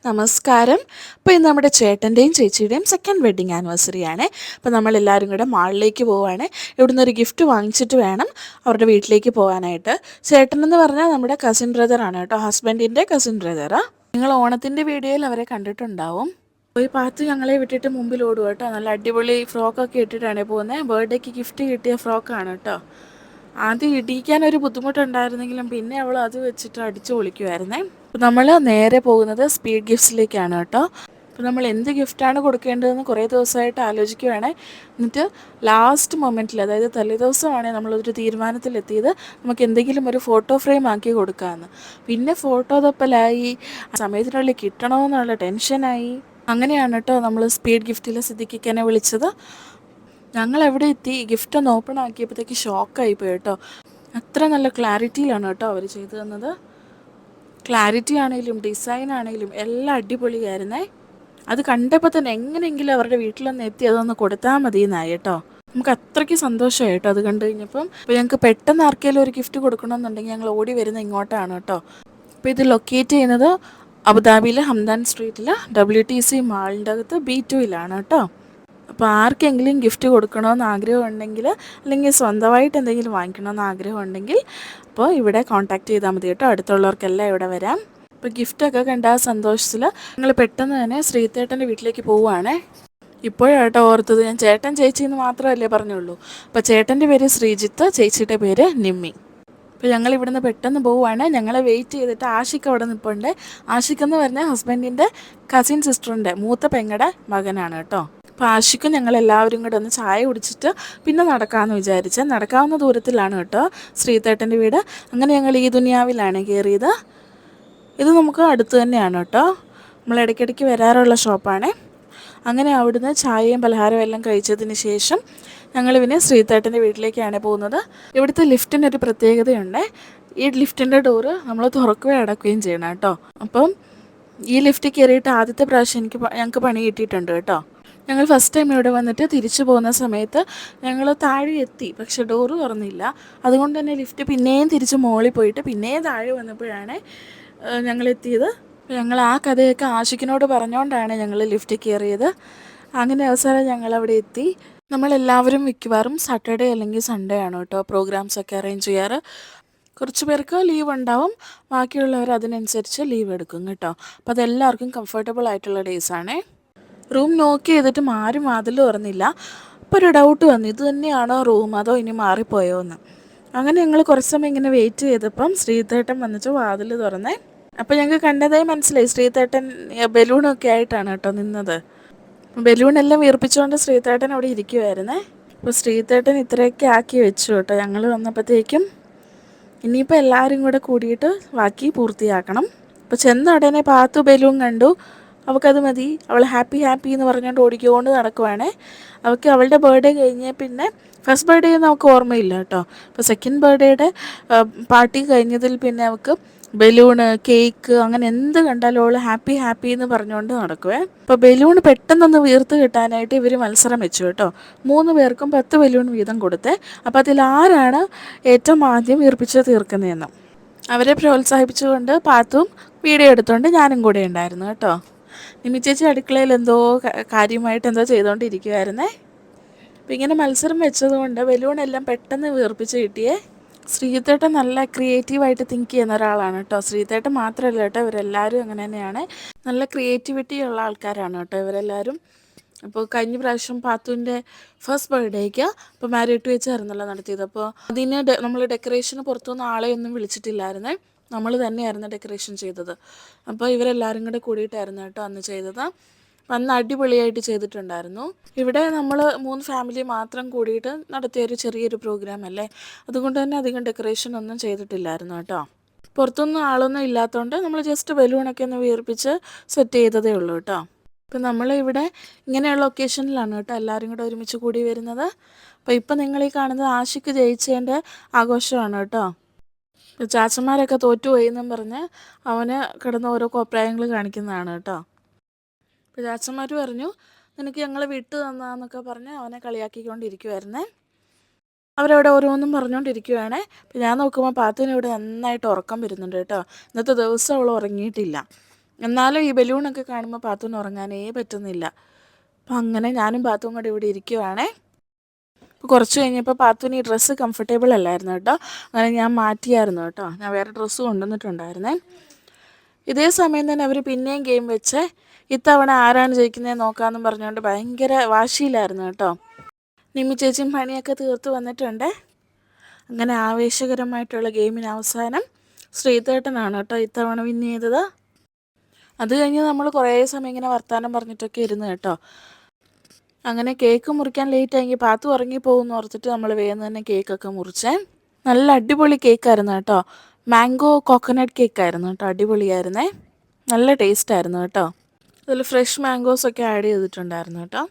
നമസ്കാരം. അപ്പോൾ ഇന്ന് നമ്മുടെ ചേട്ടൻ്റെയും ചേച്ചിയുടെയും സെക്കൻഡ് വെഡ്ഡിങ് ആനിവേഴ്സറി ആണ്. അപ്പോൾ നമ്മളെല്ലാവരും കൂടെ മാളിലേക്ക് പോവുകയാണ്. ഇവിടുന്ന് ഒരു ഗിഫ്റ്റ് വാങ്ങിച്ചിട്ട് വേണം അവരുടെ വീട്ടിലേക്ക് പോകാനായിട്ട്. ചേട്ടനെന്ന് പറഞ്ഞാൽ നമ്മുടെ കസിൻ ബ്രദറാണ് കേട്ടോ, ഹസ്ബൻഡിൻ്റെ കസിൻ ബ്രദറാണ്. നിങ്ങൾ ഓണത്തിൻ്റെ വീഡിയോയിൽ അവരെ കണ്ടിട്ടുണ്ടാവും. പോയി പാത്ത് ഞങ്ങളെ വിട്ടിട്ട് മുമ്പിൽ ഓടുക കേട്ടോ. നല്ല അടിപൊളി ഫ്രോക്കൊക്കെ ഇട്ടിട്ടാണ് പോകുന്നത്. ബർത്ത്ഡേക്ക് ഗിഫ്റ്റ് കിട്ടിയ ഫ്രോക്കാണ് കേട്ടോ. ആദ്യം ഇടിക്കാനൊരു ബുദ്ധിമുട്ടുണ്ടായിരുന്നെങ്കിലും പിന്നെ അവൾ അത് വെച്ചിട്ട് അടിച്ചു പൊളിക്കുമായിരുന്നേ. അപ്പോൾ നമ്മൾ നേരെ പോകുന്നത് സ്പീഡ് ഗിഫ്റ്റ്സിലേക്കാണ് കേട്ടോ. അപ്പോൾ നമ്മൾ എന്ത് ഗിഫ്റ്റാണ് കൊടുക്കേണ്ടതെന്ന് കുറേ ദിവസമായിട്ട് ആലോചിക്കുകയാണ്. എന്നിട്ട് ലാസ്റ്റ് മൊമെൻറ്റിൽ, അതായത് തലേദിവസമാണ് നമ്മളൊരു തീരുമാനത്തിലെത്തിയത്, നമുക്ക് എന്തെങ്കിലും ഒരു ഫോട്ടോ ഫ്രെയിം ആക്കി കൊടുക്കാമെന്ന്. പിന്നെ ഫോട്ടോ തപ്പലായി, സമയത്തിനുള്ളിൽ കിട്ടണമെന്നുള്ള ടെൻഷനായി. അങ്ങനെയാണ് കേട്ടോ നമ്മൾ സ്പീഡ് ഗിഫ്റ്റിൽ സിദ്ദിഖിക്കനെ വിളിച്ചത്. ഞങ്ങൾ എവിടെ എത്തി, ഗിഫ്റ്റ് ഒന്ന് ഓപ്പൺ ആക്കിയപ്പോഴത്തേക്ക് ഷോക്കായി പോയി കേട്ടോ. അത്ര നല്ല ക്ലാരിറ്റിയിലാണ് കേട്ടോ അവർ ചെയ്തു തന്നത്. ക്ലാരിറ്റി ആണെങ്കിലും ഡിസൈൻ ആണെങ്കിലും എല്ലാം അടിപൊളിയായിരുന്നേ. അത് കണ്ടപ്പോൾ തന്നെ എങ്ങനെയെങ്കിലും അവരുടെ വീട്ടിലൊന്ന് എത്തി അതൊന്ന് കൊടുത്താൽ മതി എന്നായി കേട്ടോ. നമുക്ക് അത്രയ്ക്ക് സന്തോഷമായി കേട്ടോ അത് കണ്ടു കഴിഞ്ഞപ്പം. അപ്പോൾ ഞങ്ങൾക്ക് പെട്ടെന്ന് ആർക്കെങ്കിലും ഒരു ഗിഫ്റ്റ് കൊടുക്കണമെന്നുണ്ടെങ്കിൽ ഞങ്ങൾ ഓടി വരുന്ന ഇങ്ങോട്ടാണ് കേട്ടോ. അപ്പോൾ ഇത് ലൊക്കേറ്റ് ചെയ്യുന്നത് അബുദാബിയിലെ ഹംദാൻ സ്ട്രീറ്റിൽ WTC മാളിൻ്റെ അകത്ത് B2-ലാണ് കേട്ടോ. അപ്പോൾ ആർക്കെങ്കിലും ഗിഫ്റ്റ് കൊടുക്കണമെന്ന് ആഗ്രഹമുണ്ടെങ്കിൽ, അല്ലെങ്കിൽ സ്വന്തമായിട്ട് എന്തെങ്കിലും വാങ്ങിക്കണമെന്ന് ആഗ്രഹമുണ്ടെങ്കിൽ അപ്പോൾ ഇവിടെ കോൺടാക്റ്റ് ചെയ്താൽ മതി കേട്ടോ. അടുത്തുള്ളവർക്കെല്ലാം ഇവിടെ വരാം. അപ്പോൾ ഗിഫ്റ്റൊക്കെ കണ്ട ആ സന്തോഷത്തിൽ ഞങ്ങൾ പെട്ടെന്ന് തന്നെ ശ്രീതേട്ടൻ്റെ വീട്ടിലേക്ക് പോവുകയാണേ. ഇപ്പോഴാട്ടോ ഓർത്തത്, ഞാൻ ചേട്ടൻ ചേച്ചി എന്ന് മാത്രമല്ലേ പറഞ്ഞുള്ളൂ. അപ്പോൾ ചേട്ടൻ്റെ പേര് ശ്രീജിത്ത്, ചേച്ചിയുടെ പേര് നിമ്മി. അപ്പോൾ ഞങ്ങൾ ഇവിടുന്ന് പെട്ടെന്ന് പോവുകയാണ്. ഞങ്ങളെ വെയിറ്റ് ചെയ്തിട്ട് ആഷിക്ക് അവിടെ നിൽപ്പുണ്ട്. ആഷിക്ക് എന്ന് പറഞ്ഞാൽ ഹസ്ബൻഡിൻ്റെ കസിൻ സിസ്റ്ററിൻ്റെ മൂത്ത പെങ്ങളുടെ മകനാണ് കേട്ടോ. അപ്പോൾ ആഷിക്കും ഞങ്ങളെല്ലാവരും കൂടെ ഒന്ന് ചായ കുടിച്ചിട്ട് പിന്നെ നടക്കാമെന്ന് വിചാരിച്ച്, നടക്കാവുന്ന ദൂരത്തിലാണ് കേട്ടോ ശ്രീതേട്ടൻ്റെ വീട്. അങ്ങനെ ഞങ്ങൾ ഈ ദുനിയാവിലാണ് കയറിയത്. ഇത് നമുക്ക് അടുത്ത് തന്നെയാണ് കേട്ടോ, നമ്മൾ ഇടയ്ക്കിടയ്ക്ക് വരാറുള്ള ഷോപ്പാണ്. അങ്ങനെ അവിടുന്ന് ചായയും പലഹാരവും എല്ലാം കഴിച്ചതിന് ശേഷം ഞങ്ങൾ പിന്നെ ശ്രീതേട്ടൻ്റെ വീട്ടിലേക്കാണ് പോകുന്നത്. ഇവിടുത്തെ ലിഫ്റ്റിനൊരു പ്രത്യേകതയുണ്ട്. ഈ ലിഫ്റ്റിൻ്റെ ഡോറ് നമ്മൾ തുറക്കുകയും അടക്കുകയും ചെയ്യണം കേട്ടോ. അപ്പം ഈ ലിഫ്റ്റ് കയറിയിട്ട് ആദ്യത്തെ പ്രാവശ്യം ഞങ്ങൾക്ക് പണി കിട്ടിയിട്ടുണ്ട് കേട്ടോ. ഞങ്ങൾ ഫസ്റ്റ് ടൈം ഇവിടെ വന്നിട്ട് തിരിച്ചു പോകുന്ന സമയത്ത് ഞങ്ങൾ താഴെ എത്തി, പക്ഷെ ഡോറ് തുറന്നില്ല. അതുകൊണ്ട് തന്നെ ലിഫ്റ്റ് പിന്നെയും തിരിച്ച് മുകളിൽ പോയിട്ട് പിന്നെയും താഴെ വന്നപ്പോഴാണ് ഞങ്ങളെത്തിയത്. ഞങ്ങൾ ആ കഥയൊക്കെ ആഷിക്കിനോട് പറഞ്ഞുകൊണ്ടാണ് ഞങ്ങൾ ലിഫ്റ്റ് കയറിയത്. അങ്ങനെ അവസാനം ഞങ്ങളവിടെ എത്തി. നമ്മളെല്ലാവരും മിക്കവാറും സാറ്റർഡേ അല്ലെങ്കിൽ സൺഡേ ആണ് കേട്ടോ പ്രോഗ്രാംസൊക്കെ അറേഞ്ച് ചെയ്യാറ്. കുറച്ച് പേർക്ക് ലീവ് ഉണ്ടാവും, ബാക്കിയുള്ളവർ അതിനനുസരിച്ച് ലീവ് എടുക്കും കേട്ടോ. അപ്പോൾ അതെല്ലാവർക്കും കംഫർട്ടബിൾ ആയിട്ടുള്ള ഡേയ്സാണേ. റൂം നോക്കി ചെയ്തിട്ടും ആരും വാതിൽ തുറന്നില്ല. അപ്പോൾ ഒരു ഡൗട്ട് വന്നു, ഇത് തന്നെയാണോ റൂം അതോ ഇനി മാറിപ്പോയോ എന്ന്. അങ്ങനെ ഞങ്ങൾ കുറച്ച് സമയം ഇങ്ങനെ വെയിറ്റ് ചെയ്തപ്പം ശ്രീതേട്ടൻ വന്നിട്ട് വാതിൽ തുറന്നേ. അപ്പോൾ ഞങ്ങൾക്ക് കണ്ടതായി മനസ്സിലായി, ശ്രീതേട്ടൻ ബലൂണൊക്കെ ആയിട്ടാണ് കേട്ടോ നിന്നത്. ബലൂണെല്ലാം വീർപ്പിച്ചുകൊണ്ട് ശ്രീതേട്ടൻ അവിടെ ഇരിക്കുമായിരുന്നേ. അപ്പോൾ ശ്രീതേട്ടൻ ഇത്രയൊക്കെ ആക്കി വെച്ചു കേട്ടോ. ഞങ്ങൾ വന്നപ്പോഴത്തേക്കും ഇനിയിപ്പോൾ എല്ലാവരും കൂടെ കൂടിയിട്ട് ബാക്കി പൂർത്തിയാക്കണം. അപ്പോൾ ചെന്ന ഉടനെ പാത്തു ബലൂൺ കണ്ടു, അവൾക്കത് മതി, അവൾ ഹാപ്പി ഹാപ്പി എന്ന് പറഞ്ഞുകൊണ്ട് ഓടിക്കൊണ്ട് നടക്കുവാണേ. അവൾക്ക് അവളുടെ ബർത്ത്ഡേ കഴിഞ്ഞ് പിന്നെ ഫസ്റ്റ് ബർത്ത്ഡേ ഒന്നും അവൾക്ക് ഓർമ്മയില്ല കേട്ടോ. അപ്പോൾ സെക്കൻഡ് ബർത്ത്ഡേയുടെ പാർട്ടി കഴിഞ്ഞതിൽ പിന്നെ അവൾക്ക് ബലൂണ്, കേക്ക്, അങ്ങനെ എന്ത് കണ്ടാലും അവൾ ഹാപ്പി ഹാപ്പി എന്ന് പറഞ്ഞുകൊണ്ട് നടക്കുവേ. അപ്പോൾ ബലൂൺ പെട്ടെന്നൊന്ന് വീർത്ത് കിട്ടാനായിട്ട് ഇവർ മത്സരം വെച്ചു കേട്ടോ. 3 പേർക്കും 10 ബലൂൺ വീതം കൊടുത്തേ. അപ്പോൾ അതിൽ ആരാണ് ഏറ്റവും ആദ്യം വീർപ്പിച്ച് തീർക്കുന്നതെന്ന് അവരെ പ്രോത്സാഹിപ്പിച്ചുകൊണ്ട് പാത്തും വീഡിയോ എടുത്തുകൊണ്ട് ഞാനും കൂടെ ഉണ്ടായിരുന്നു കേട്ടോ. നിമ്മി ചേച്ചി അടുക്കളയിൽ എന്തോ കാര്യമായിട്ട് എന്തോ ചെയ്തുകൊണ്ടിരിക്കുമായിരുന്നേ. അപ്പോൾ ഇങ്ങനെ മത്സരം വെച്ചതുകൊണ്ട് ബലൂണെല്ലാം പെട്ടെന്ന് വീർപ്പിച്ച് കിട്ടിയേ. ശ്രീതേട്ടൻ നല്ല ക്രിയേറ്റീവായിട്ട് തിങ്ക് ചെയ്യുന്ന ഒരാളാണ് കേട്ടോ. ശ്രീതേട്ടൻ മാത്രമല്ല കേട്ടോ, ഇവരെല്ലാവരും അങ്ങനെ തന്നെയാണ്. നല്ല ക്രിയേറ്റിവിറ്റി ഉള്ള ആൾക്കാരാണ് കേട്ടോ ഇവരെല്ലാവരും. അപ്പോൾ കഴിഞ്ഞ പ്രാവശ്യം പാത്തുവിൻ്റെ ഫസ്റ്റ് ബർത്ത്ഡേക്ക് ഇപ്പോൾ മാരിയറ്റ് വെച്ചായിരുന്നല്ലോ നടത്തിയത്. അപ്പോൾ അതിന് നമ്മൾ ഡെക്കറേഷന് പുറത്തുനിന്ന് ആളെയൊന്നും വിളിച്ചിട്ടില്ലായിരുന്നേ, നമ്മൾ തന്നെയായിരുന്നു ഡെക്കറേഷൻ ചെയ്തത്. അപ്പോൾ ഇവരെല്ലാവരും കൂടെ കൂടിയിട്ടായിരുന്നു കേട്ടോ അന്ന് ചെയ്തത്. അന്ന് അടിപൊളിയായിട്ട് ചെയ്തിട്ടുണ്ടായിരുന്നു. ഇവിടെ നമ്മൾ 3 ഫാമിലി മാത്രം കൂടിയിട്ട് നടത്തിയൊരു ചെറിയൊരു പ്രോഗ്രാം അല്ലേ, അതുകൊണ്ട് തന്നെ അധികം ഡെക്കറേഷൻ ഒന്നും ചെയ്തിട്ടില്ലായിരുന്നു കേട്ടോ. പുറത്തൊന്നും ആളൊന്നും ഇല്ലാത്തതുകൊണ്ട് നമ്മൾ ജസ്റ്റ് ബലൂണൊക്കെ ഒന്ന് വീർപ്പിച്ച് സെറ്റ് ചെയ്തതേ ഉള്ളൂ കേട്ടോ. ഇപ്പം നമ്മളിവിടെ ഇങ്ങനെയുള്ള ഒക്കേഷനിലാണ് കേട്ടോ എല്ലാവരും കൂടെ ഒരുമിച്ച് കൂടി വരുന്നത്. അപ്പോൾ ഇപ്പം നിങ്ങൾ ഈ കാണുന്നത് ആഷിക്ക് ജയിച്ചതിൻ്റെ ആഘോഷമാണ് കേട്ടോ. ചാച്ചന്മാരൊക്കെ തോറ്റുപോയി എന്നും പറഞ്ഞ് അവന് കിടന്ന് ഓരോ കോപ്രായങ്ങൾ കാണിക്കുന്നതാണ് കേട്ടോ. അപ്പോൾ ചാച്ചന്മാർ പറഞ്ഞു, നിനക്ക് ഞങ്ങൾ വിട്ടു തന്നാന്നൊക്കെ പറഞ്ഞ് അവനെ കളിയാക്കിക്കൊണ്ടിരിക്കുമായിരുന്നേ. അവരവിടെ ഓരോന്നും പറഞ്ഞുകൊണ്ടിരിക്കുകയാണേ. അപ്പോൾ ഞാൻ നോക്കുമ്പോൾ പാത്തുവിന് ഇവിടെ നന്നായിട്ട് ഉറക്കം വരുന്നുണ്ട് കേട്ടോ. ഇന്നത്തെ ദിവസം അവൾ ഉറങ്ങിയിട്ടില്ല. എന്നാലും ഈ ബലൂണൊക്കെ കാണുമ്പോൾ പാത്തുവിന് ഉറങ്ങാനേ പറ്റുന്നില്ല. അപ്പം അങ്ങനെ ഞാനും പാത്തുവും കൂടെ ഇവിടെ ഇരിക്കുവാണേ. അപ്പോൾ കുറച്ച് കഴിഞ്ഞപ്പോൾ പാത്തുവിന് ഈ ഡ്രസ്സ് കംഫർട്ടബിൾ അല്ലായിരുന്നു കേട്ടോ. അങ്ങനെ ഞാൻ മാറ്റിയായിരുന്നു കേട്ടോ. ഞാൻ വേറെ ഡ്രസ്സ് കൊണ്ടുവന്നിട്ടുണ്ടായിരുന്നേ. ഇതേ സമയം തന്നെ അവർ പിന്നെയും ഗെയിം വെച്ച് ഇത്തവണ ആരാണ് ജയിക്കുന്നത് നോക്കാമെന്നും പറഞ്ഞുകൊണ്ട് ഭയങ്കര വാശിയിലായിരുന്നു കേട്ടോ. നിമ്മി ചേച്ചിയും പണിയൊക്കെ തീർത്ത് വന്നിട്ടുണ്ട്. അങ്ങനെ ആവേശകരമായിട്ടുള്ള ഗെയിമിന് അവസാനം ശ്രീതേട്ടനാണ് കേട്ടോ ഇത്തവണ വിൻ ചെയ്തത്. അത് കഴിഞ്ഞ് നമ്മൾ കുറേ സമയം ഇങ്ങനെ വർത്താനം പറഞ്ഞിട്ടൊക്കെ ഇരുന്ന് കേട്ടോ. അങ്ങനെ കേക്ക് മുറിക്കാൻ ലേറ്റ് ആയെങ്കിൽ പാത്തു ഉറങ്ങിപ്പോകുമെന്ന് ഓർത്തിട്ട് നമ്മൾ വേഗം തന്നെ കേക്കൊക്കെ മുറിച്ചേ. നല്ല അടിപൊളി കേക്കായിരുന്നു കേട്ടോ. മാംഗോ കോക്കനട്ട് കേക്കായിരുന്നു കേട്ടോ. അടിപൊളിയായിരുന്നേ. നല്ല ടേസ്റ്റ് ആയിരുന്നു കേട്ടോ. അതിൽ ഫ്രഷ് മാംഗോസൊക്കെ ആഡ് ചെയ്തിട്ടുണ്ടായിരുന്നു കേട്ടോ.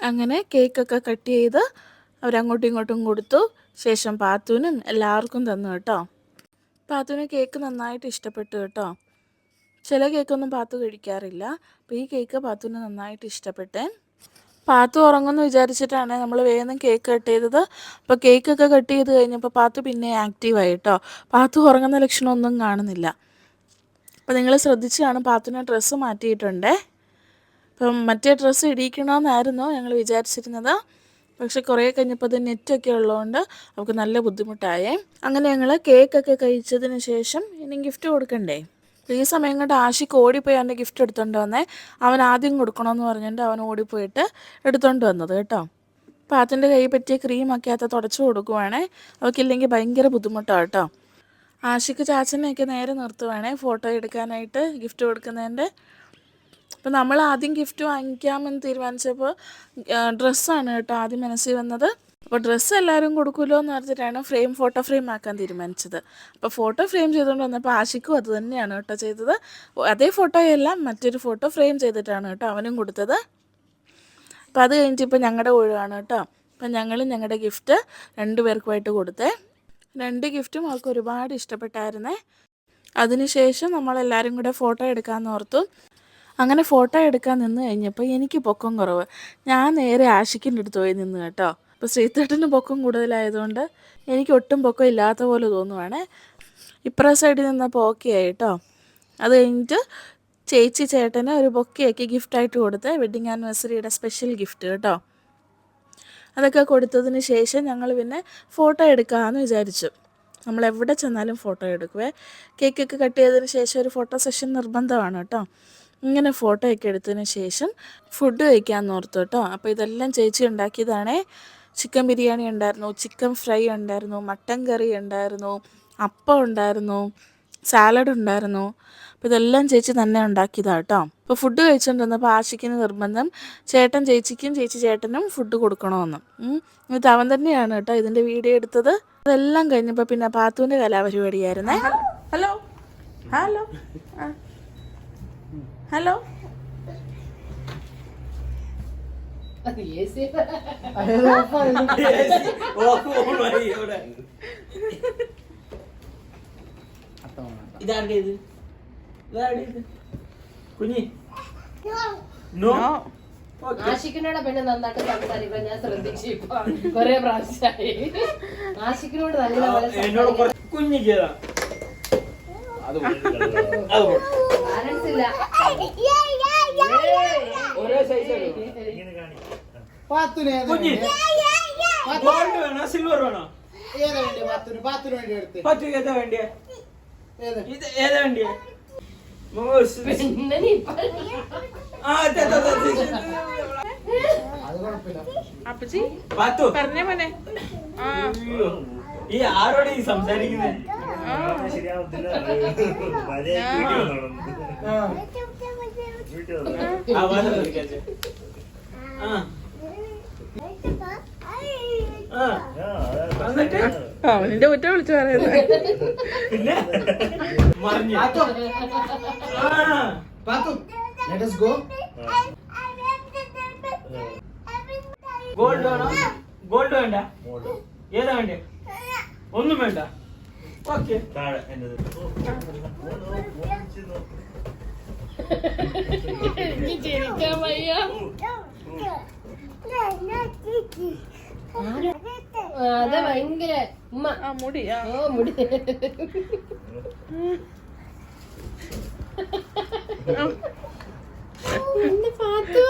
അങ്ങനെ കേക്കൊക്കെ കട്ട് ചെയ്ത് അവരങ്ങോട്ടും ഇങ്ങോട്ടും കൊടുത്തു. ശേഷം പാത്തുവിനും എല്ലാവർക്കും തന്നു കേട്ടോ. പാത്തുവിന് കേക്ക് നന്നായിട്ട് ഇഷ്ടപ്പെട്ടു കേട്ടോ. ചില കേക്കൊന്നും പാത്തു കഴിക്കാറില്ല. അപ്പോൾ ഈ കേക്ക് പാത്തുവിന് നന്നായിട്ട് ഇഷ്ടപ്പെട്ടെ. പാത്തു ഉറങ്ങുമെന്ന് വിചാരിച്ചിട്ടാണ് നമ്മൾ വേഗം കേക്ക് കട്ട് ചെയ്തത്. അപ്പോൾ കേക്കൊക്കെ കട്ട് ചെയ്ത് കഴിഞ്ഞപ്പോൾ പാത്തു പിന്നെ ആക്റ്റീവായി കേട്ടോ. പാത്തു ഉറങ്ങുന്ന ലക്ഷണമൊന്നും കാണുന്നില്ല. അപ്പോൾ നിങ്ങൾ ശ്രദ്ധിച്ച് കാണും, പാത്തുവിനെ ഡ്രസ്സ് മാറ്റിയിട്ടുണ്ടേ. അപ്പം മറ്റേ ഡ്രസ്സ് ഇടിയിക്കണമെന്നായിരുന്നു ഞങ്ങൾ വിചാരിച്ചിരുന്നത്. പക്ഷെ കുറേ കഴിഞ്ഞപ്പോൾ അത് നെറ്റൊക്കെ ഉള്ളതുകൊണ്ട് അവൾക്ക് നല്ല ബുദ്ധിമുട്ടായേ. അങ്ങനെ ഞങ്ങൾ കേക്കൊക്കെ കഴിച്ചതിന് ശേഷം ഇനി ഗിഫ്റ്റ് കൊടുക്കണ്ടേ. ഈ സമയം കൊണ്ട് ആഷിക്ക് ഓടിപ്പോയി അവൻ്റെ ഗിഫ്റ്റ് എടുത്തുകൊണ്ട് വന്നേ. അവൻ ആദ്യം കൊടുക്കണമെന്ന് പറഞ്ഞിട്ട് അവൻ ഓടിപ്പോയിട്ട് എടുത്തുകൊണ്ട് വന്നത് കേട്ടോ. പാത്തിൻ്റെ കൈ പറ്റിയ ക്രീമൊക്കെ അത് തുടച്ചു കൊടുക്കുവാണേ. അവൾക്കില്ലെങ്കിൽ ഭയങ്കര ബുദ്ധിമുട്ടാണ് കേട്ടോ. ആഷിക്ക് ചാച്ചനെയൊക്കെ നേരെ നിർത്തുവാണേ ഫോട്ടോ എടുക്കാനായിട്ട് ഗിഫ്റ്റ് കൊടുക്കുന്നതിൻ്റെ. അപ്പോൾ നമ്മൾ ആദ്യം ഗിഫ്റ്റ് വാങ്ങിക്കാമെന്ന് തീരുമാനിച്ചപ്പോൾ ഡ്രസ്സാണ് കേട്ടോ ആദ്യം മനസ്സിൽ വന്നത്. അപ്പോൾ ഡ്രസ്സ് എല്ലാവരും കൊടുക്കുമല്ലോ എന്ന് പറഞ്ഞിട്ടാണ് ഫോട്ടോ ഫ്രെയിം ആക്കാൻ തീരുമാനിച്ചത്. അപ്പോൾ ഫോട്ടോ ഫ്രെയിം ചെയ്തുകൊണ്ട് വന്നപ്പോൾ ആഷിക്കും അത് തന്നെയാണ് കേട്ടോ ചെയ്തത്. അതേ ഫോട്ടോയെല്ലാം മറ്റൊരു ഫോട്ടോ ഫ്രെയിം ചെയ്തിട്ടാണ് കേട്ടോ അവനും കൊടുത്തത്. അപ്പോൾ അത് കഴിഞ്ഞിട്ട് ഇപ്പോൾ ഞങ്ങളുടെ ഒഴിവാണ് കേട്ടോ. അപ്പം ഞങ്ങളുടെ ഗിഫ്റ്റ് 2 പേർക്കുമായിട്ട് കൊടുത്തേ. 2 ഗിഫ്റ്റും അവർക്ക് ഒരുപാട് ഇഷ്ടപ്പെട്ടായിരുന്നേ. അതിനുശേഷം നമ്മളെല്ലാവരും കൂടെ ഫോട്ടോ എടുക്കാമെന്ന് ഓർത്തു. അങ്ങനെ ഫോട്ടോ എടുക്കാൻ നിന്ന് കഴിഞ്ഞപ്പോൾ എനിക്ക് പൊക്കം കുറവ്. ഞാൻ നേരെ ആഷിക്കിൻ്റെ അടുത്ത് പോയി നിന്ന് കേട്ടോ. അപ്പോൾ ശ്രീതേട്ടന് പൊക്കം കൂടുതലായതുകൊണ്ട് എനിക്ക് ഒട്ടും പൊക്കം ഇല്ലാത്ത പോലെ തോന്നുവാണ്. ഇപ്പുറ സൈഡിൽ നിന്നപ്പോൾ ഓക്കെ ആയി കേട്ടോ. അത് കഴിഞ്ഞിട്ട് ചേച്ചി ചേട്ടന് ഒരു ബൊക്കെയൊക്കെ ഗിഫ്റ്റായിട്ട് കൊടുത്ത് വെഡ്ഡിങ് ആനിവേഴ്സറിയുടെ സ്പെഷ്യൽ ഗിഫ്റ്റ് കേട്ടോ. അതൊക്കെ കൊടുത്തതിന് ശേഷം ഞങ്ങൾ പിന്നെ ഫോട്ടോ എടുക്കാമെന്ന് വിചാരിച്ചു. നമ്മൾ എവിടെ ചെന്നാലും ഫോട്ടോ എടുക്കുവേ. കേക്കൊക്കെ കട്ട് ചെയ്തതിന് ശേഷം ഒരു ഫോട്ടോ സെഷൻ നിർബന്ധമാണ് കേട്ടോ. ഇങ്ങനെ ഫോട്ടോ ഒക്കെ എടുത്തതിന് ശേഷം ഫുഡ് കഴിക്കാമെന്ന് ഓർത്തു കേട്ടോ. അപ്പോൾ ഇതെല്ലാം ചേച്ചി ഉണ്ടാക്കിയതാണേ. ചിക്കൻ ബിരിയാണി ഉണ്ടായിരുന്നു, ചിക്കൻ ഫ്രൈ ഉണ്ടായിരുന്നു, മട്ടൻ കറി ഉണ്ടായിരുന്നു, അപ്പം ഉണ്ടായിരുന്നു, സാലഡ് ഉണ്ടായിരുന്നു. അപ്പോൾ ഇതെല്ലാം ചേച്ചി തന്നെ ഉണ്ടാക്കിയതാണ് കേട്ടോ. അപ്പോൾ ഫുഡ് കഴിച്ചുകൊണ്ടിരുന്നപ്പോൾ ആഷിക്കിന് നിർബന്ധം ചേട്ടൻ ചേച്ചിക്കും ചേച്ചി ചേട്ടനും ഫുഡ് കൊടുക്കണമെന്ന്. എന്നിട്ട് അവൻ തന്നെയാണ് കേട്ടോ ഇതിൻ്റെ വീഡിയോ എടുത്തത്. അതെല്ലാം കഴിഞ്ഞപ്പോൾ പിന്നെ പാത്തുവിൻ്റെ കലാപരിപാടിയായിരുന്നേ. ഹലോ ഹലോ ഹലോ ആഷിക്കിനോട് പിന്നെ നന്നായിട്ട് സംസാരിക്കാൻ ഞാൻ ശ്രദ്ധിച്ചു. ഇപ്പൊ കൊറേ പ്രാവശ്യമായി ആഷിക്കിനോട് നല്ല കുഞ്ഞിക്കേതാ ബാലൻസ് ഇല്ല. ഒരേ സൈസ് ഗോൾഡ് വേണോ സിൽവർ വേണോ? ഏതാ വേണ്ടിയ? ഏതാ വേണ്ടിയ? പിന്നെ നീ അപ്പച്ചി പറഞ്ഞ മോനെ ഈ ആരോട് ഈ സംസാരിക്കുന്നത്? എന്നിട്ട് അവനിന്റെ കുറ്റം വിളിച്ചു പറയുന്നത്. പിന്നെ മറിഞ്ഞു. Patu, let us go. Gold വേണോ? ഗോൾഡ് വേണ്ട. ഏതാ വേണ്ടേ? ഒന്നും വേണ്ട. ഓക്കെ. എനിക്ക് ചിരിക്കാൻ വയ്യ. അതെ ഭയങ്കര ഉമ്മ. മുടി ഓ മുടി. എന്റെ പാത്തു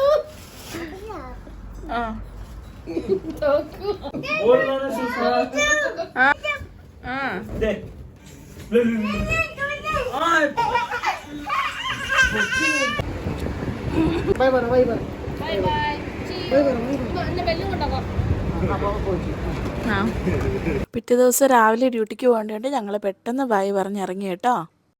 നോക്കൂ. ഗോൾഡ് വേണോ സിൽവർ? ദേ. Bye bye, bye bye. Bye bye. എന്നെ ബെല്ലും കൊണ്ടാക്കാം. പിറ്റേ ദിവസം രാവിലെ ഡ്യൂട്ടിക്ക് പോകേണ്ടതുകൊണ്ട് ഞങ്ങൾ പെട്ടെന്ന് ബൈ പറഞ്ഞിറങ്ങി കേട്ടോ.